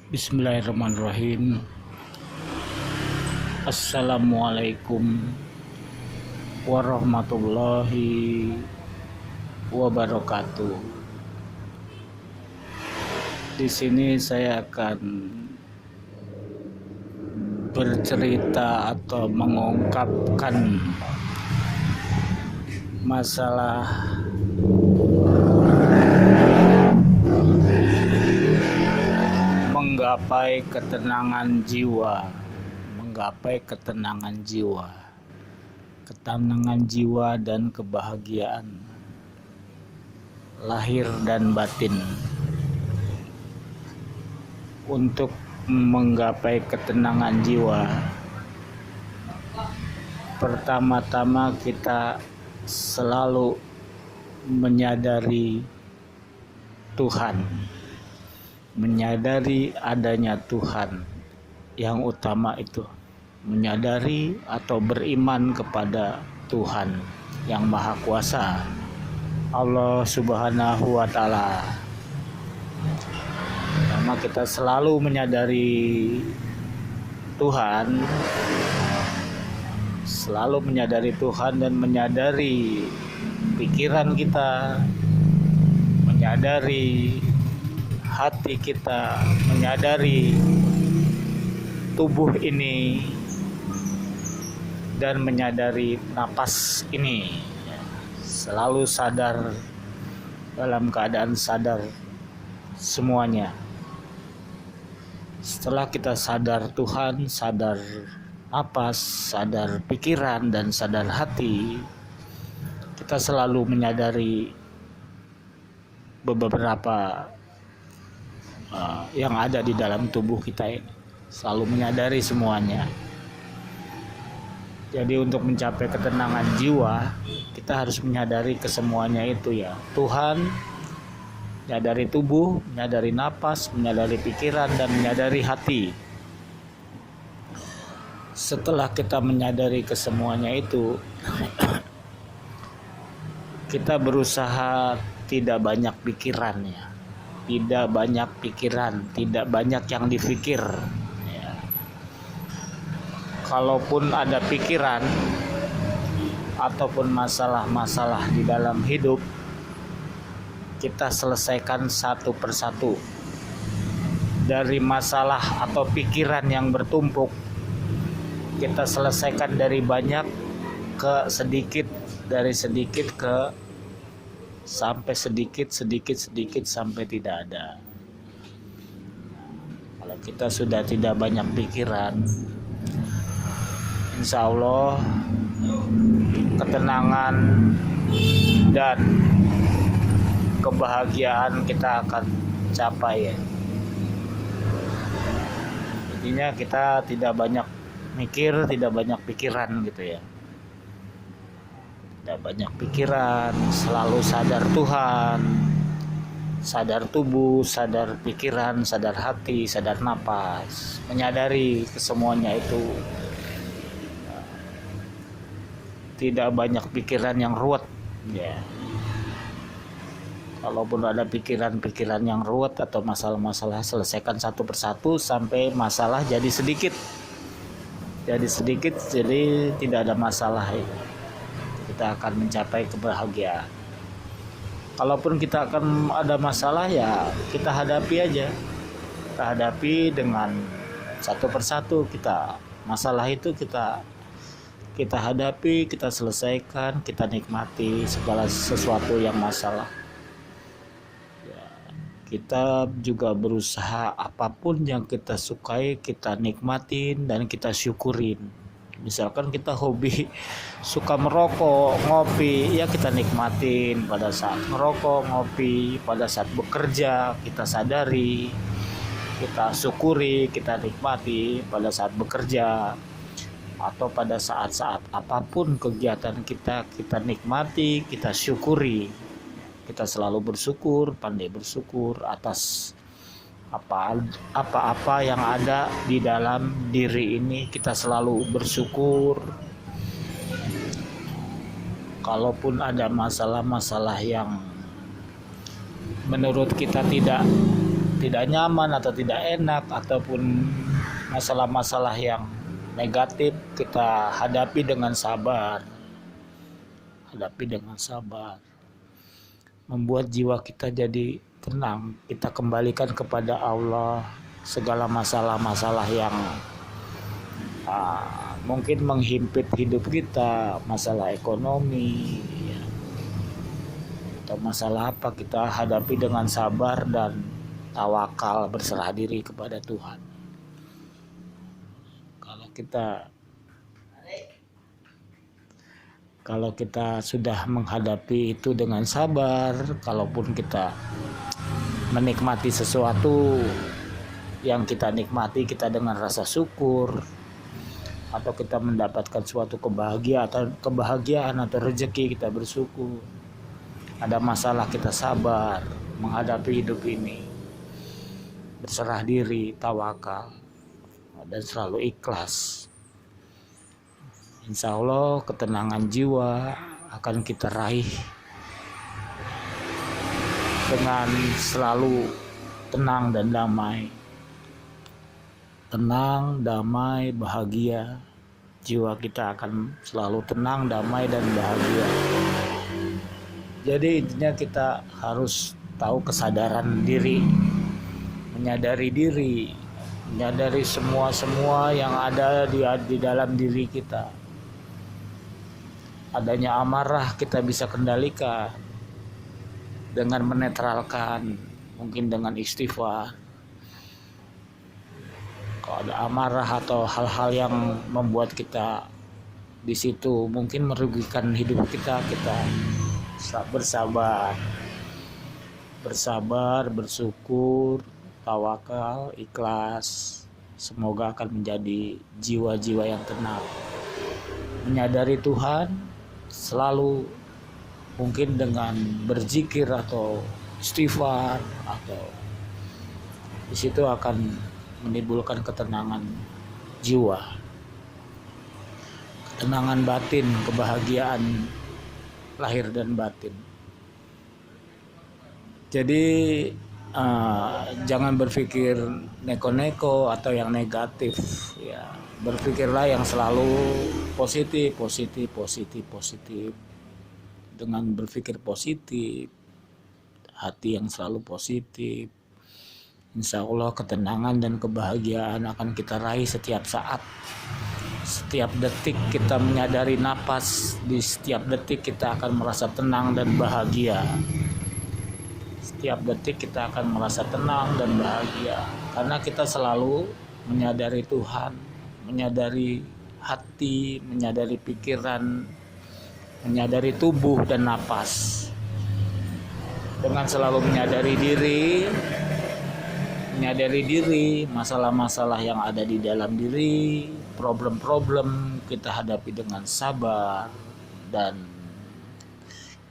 Bismillahirrahmanirrahim. Assalamualaikum warahmatullahi wabarakatuh. Di sini saya akan bercerita atau mengungkapkan masalah menggapai ketenangan jiwa dan kebahagiaan lahir dan batin. Untuk menggapai ketenangan jiwa, pertama-tama kita selalu menyadari Tuhan, menyadari adanya Tuhan. Yang utama itu menyadari atau beriman kepada Tuhan yang Maha Kuasa, Allah Subhanahu wa Ta'ala. Pertama, kita selalu menyadari Tuhan, dan menyadari pikiran kita, menyadari hati kita, menyadari tubuh ini, dan menyadari napas ini. Selalu sadar, dalam keadaan sadar semuanya. Setelah kita sadar Tuhan, sadar napas, sadar pikiran, dan sadar hati, kita selalu menyadari beberapa yang ada di dalam tubuh kita ini. Selalu menyadari semuanya. Jadi untuk mencapai ketenangan jiwa, kita harus menyadari kesemuanya itu ya. Tuhan, menyadari tubuh, menyadari napas, menyadari pikiran, dan menyadari hati. Setelah kita menyadari kesemuanya itu, kita berusaha tidak banyak pikiran ya. Tidak banyak yang dipikir ya. Kalaupun ada pikiran ataupun masalah-masalah di dalam hidup, kita selesaikan satu persatu. Dari masalah atau pikiran yang bertumpuk, kita selesaikan dari banyak ke sedikit, dari sedikit ke sampai sedikit sampai tidak ada. Kalau kita sudah tidak banyak pikiran, insya Allah ketenangan dan kebahagiaan kita akan capai ya. Intinya kita tidak banyak mikir, tidak banyak pikiran gitu ya. Tidak banyak pikiran, selalu sadar Tuhan, sadar tubuh, sadar pikiran, sadar hati, sadar napas, menyadari kesemuanya itu. Tidak banyak pikiran yang ruwet ya. Kalaupun ada pikiran-pikiran yang ruwet atau masalah-masalah, selesaikan satu persatu sampai masalah jadi sedikit, jadi tidak ada masalah itu. Kita akan mencapai kebahagiaan. Kalaupun kita akan ada masalah ya kita hadapi aja. Kita hadapi dengan satu persatu, masalah itu kita hadapi, kita selesaikan, kita nikmati segala sesuatu yang masalah. Kita juga berusaha apapun yang kita sukai, kita nikmatin dan kita syukurin. Misalkan kita hobi suka merokok, ngopi, ya kita nikmatin pada saat merokok, ngopi, pada saat bekerja, kita sadari, kita syukuri, kita nikmati pada saat bekerja, atau pada saat-saat apapun kegiatan kita nikmati, kita syukuri. Kita selalu bersyukur, pandai bersyukur atas apa-apa yang ada di dalam diri ini. Kita selalu bersyukur. Kalaupun ada masalah-masalah yang menurut kita tidak tidak nyaman atau tidak enak ataupun masalah-masalah yang negatif, kita hadapi dengan sabar. Membuat jiwa kita jadi tenang. Kita kembalikan kepada Allah segala masalah-masalah yang mungkin menghimpit hidup kita, masalah ekonomi ya, atau masalah apa, kita hadapi dengan sabar dan tawakal, berserah diri kepada Tuhan. Kalau kita sudah menghadapi itu dengan sabar, kalaupun kita menikmati sesuatu yang kita nikmati, kita dengan rasa syukur, atau kita mendapatkan suatu kebahagiaan atau rezeki, kita bersyukur. Ada masalah, kita sabar menghadapi hidup ini, berserah diri, tawakal, dan selalu ikhlas. Insya Allah ketenangan jiwa akan kita raih dengan selalu tenang dan damai. Tenang, damai, bahagia. Jiwa kita akan selalu tenang, damai, dan bahagia. Jadi intinya kita harus tahu kesadaran diri, menyadari diri, menyadari semua yang ada di dalam diri kita. Adanya amarah kita bisa kendalikan dengan menetralkan, mungkin dengan istighfar. Kalau ada amarah atau hal-hal yang membuat kita di situ mungkin merugikan hidup kita, kita bersabar, bersyukur, tawakal, ikhlas. Semoga akan menjadi jiwa-jiwa yang tenang, menyadari Tuhan selalu, mungkin dengan berzikir atau istighfar, atau di situ akan menimbulkan ketenangan jiwa, ketenangan batin, kebahagiaan lahir dan batin. Jadi jangan berpikir neko-neko atau yang negatif ya. Berpikirlah yang selalu positif. Dengan berpikir positif, hati yang selalu positif, insya Allah ketenangan dan kebahagiaan akan kita raih setiap saat. Setiap detik kita menyadari napas, di setiap detik kita akan merasa tenang dan bahagia. Setiap detik kita akan merasa tenang dan bahagia, karena kita selalu menyadari Tuhan, menyadari hati, menyadari pikiran, menyadari tubuh dan napas. Dengan selalu menyadari diri, masalah-masalah yang ada di dalam diri, problem-problem kita hadapi dengan sabar, dan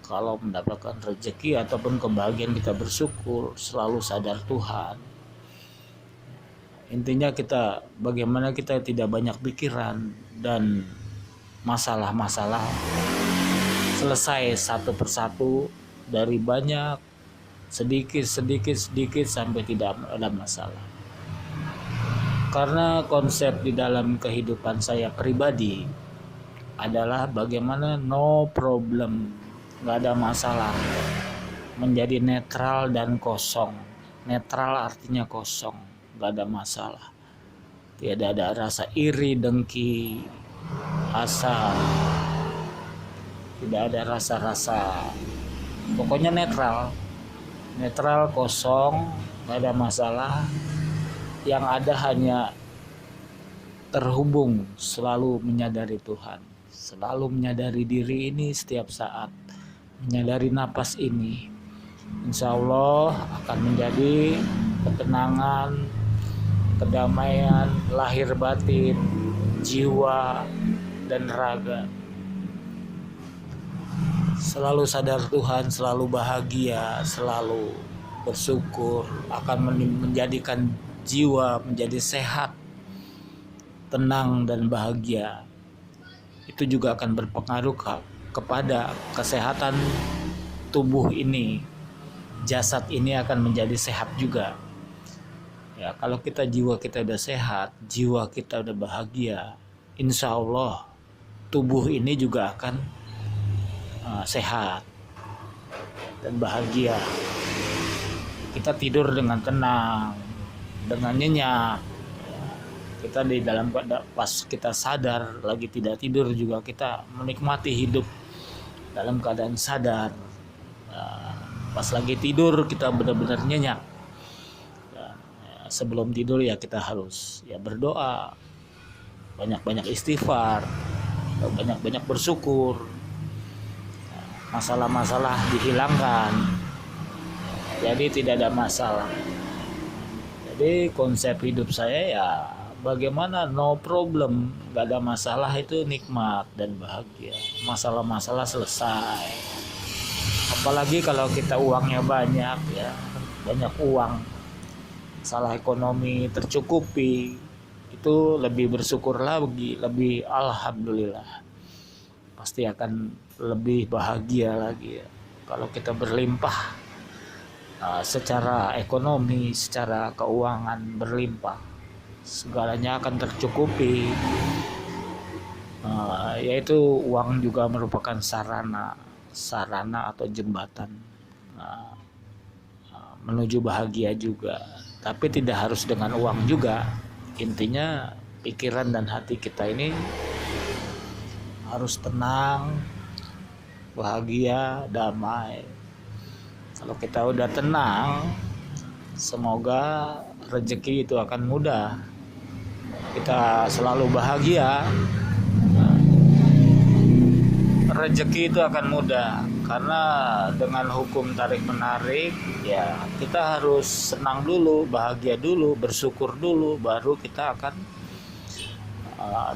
kalau mendapatkan rezeki ataupun kebahagiaan kita bersyukur, selalu sadar Tuhan. Intinya bagaimana kita tidak banyak pikiran dan masalah-masalah selesai satu persatu, dari banyak sedikit sampai tidak ada masalah. Karena konsep di dalam kehidupan saya pribadi adalah bagaimana no problem, nggak ada masalah, menjadi netral dan kosong. Netral artinya kosong, nggak ada masalah, tidak ada rasa iri, dengki, asa, tidak ada rasa-rasa, pokoknya netral, kosong, nggak ada masalah. Yang ada hanya terhubung, selalu menyadari Tuhan, selalu menyadari diri ini setiap saat, menyadari napas ini. Insya Allah akan menjadi ketenangan, kedamaian lahir batin, jiwa dan raga. Selalu sadar Tuhan, selalu bahagia, selalu bersyukur, akan menjadikan jiwa menjadi sehat, tenang dan bahagia. Itu juga akan berpengaruh kepada kesehatan tubuh ini. Jasad ini akan menjadi sehat juga. Ya, kalau jiwa kita udah sehat, jiwa kita udah bahagia, insya Allah tubuh ini juga akan sehat dan bahagia. Kita tidur dengan tenang, dengan nyenyak. Kita di dalam pas kita sadar lagi tidak tidur juga kita menikmati hidup dalam keadaan sadar. Pas lagi tidur kita benar-benar nyenyak. Sebelum tidur ya kita harus berdoa, banyak-banyak istighfar, banyak-banyak bersyukur, masalah-masalah dihilangkan, jadi tidak ada masalah. Jadi konsep hidup saya ya bagaimana no problem, gak ada masalah itu nikmat dan bahagia. Masalah-masalah selesai. Apalagi kalau kita uangnya banyak, ya banyak uang, masalah ekonomi tercukupi, itu lebih bersyukur lagi, lebih alhamdulillah, pasti akan lebih bahagia lagi ya. Kalau kita berlimpah secara ekonomi, secara keuangan berlimpah, segalanya akan tercukupi. Yaitu uang juga merupakan sarana atau jembatan menuju bahagia juga. Tapi tidak harus dengan uang juga. Intinya pikiran dan hati kita ini harus tenang, bahagia, damai. Kalau kita udah tenang, semoga rezeki itu akan mudah. Kita selalu bahagia, rezeki itu akan mudah. Karena dengan hukum tarik menarik, ya kita harus senang dulu, bahagia dulu, bersyukur dulu, baru kita akan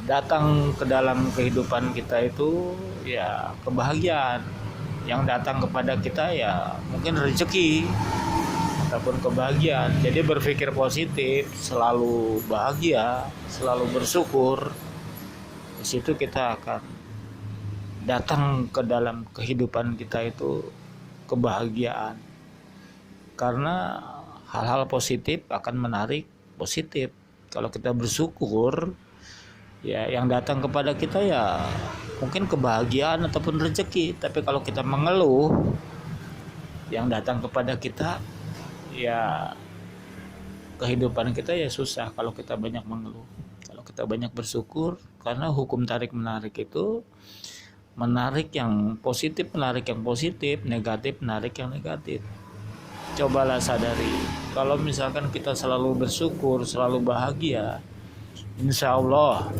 datang ke dalam kehidupan kita itu ya kebahagiaan. Yang datang kepada kita ya mungkin rezeki ataupun kebahagiaan. Jadi berpikir positif, selalu bahagia, selalu bersyukur. Di situ kita akan datang ke dalam kehidupan kita itu kebahagiaan. Karena hal-hal positif akan menarik positif. Kalau kita bersyukur, ya yang datang kepada kita ya mungkin kebahagiaan ataupun rezeki. Tapi kalau kita mengeluh, yang datang kepada kita ya kehidupan kita ya susah kalau kita banyak mengeluh. Kalau kita banyak bersyukur, karena hukum tarik menarik itu menarik yang positif, negatif menarik yang negatif. Cobalah sadari, kalau misalkan kita selalu bersyukur, selalu bahagia, insya Allah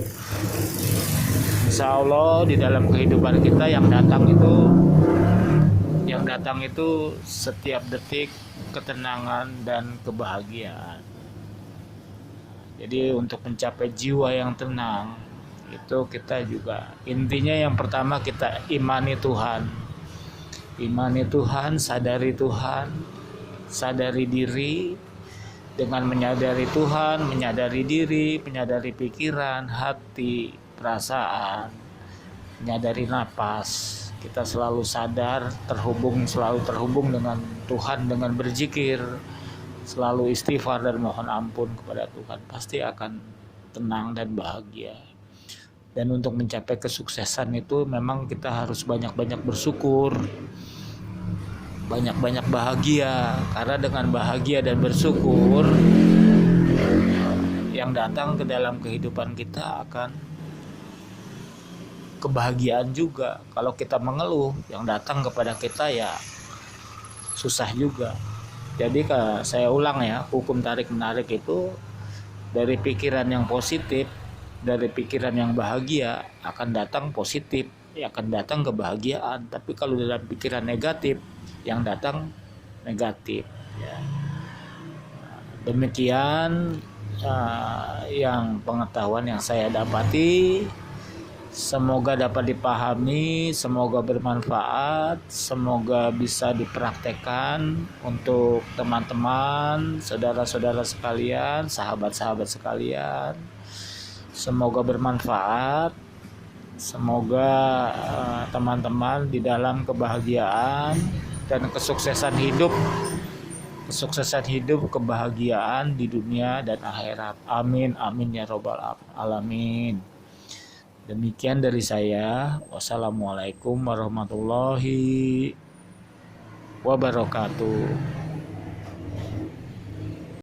di dalam kehidupan kita yang datang itu setiap detik ketenangan dan kebahagiaan. Jadi untuk mencapai jiwa yang tenang itu kita juga intinya yang pertama kita imani Tuhan, sadari diri. Dengan menyadari Tuhan, menyadari diri, menyadari pikiran, hati, perasaan, menyadari napas, kita selalu sadar, selalu terhubung dengan Tuhan dengan berzikir, selalu istighfar dan mohon ampun kepada Tuhan, pasti akan tenang dan bahagia. Dan untuk mencapai kesuksesan itu memang kita harus banyak-banyak bersyukur, banyak-banyak bahagia. Karena dengan bahagia dan bersyukur, yang datang ke dalam kehidupan kita akan kebahagiaan juga. Kalau kita mengeluh, yang datang kepada kita ya susah juga. Jadi saya ulang ya, hukum tarik menarik itu dari pikiran yang positif, dari pikiran yang bahagia akan datang positif, akan datang kebahagiaan. Tapi kalau dalam pikiran negatif, yang datang negatif ya. Demikian yang pengetahuan yang saya dapati, semoga dapat dipahami, semoga bermanfaat, semoga bisa dipraktekkan untuk teman-teman, saudara-saudara sekalian, sahabat-sahabat sekalian. Semoga bermanfaat, semoga teman-teman di dalam kebahagiaan dan kesuksesan hidup, kesuksesan hidup, kebahagiaan di dunia dan akhirat. Amin, amin ya robbal alamin. Demikian dari saya. Wassalamualaikum warahmatullahi wabarakatuh.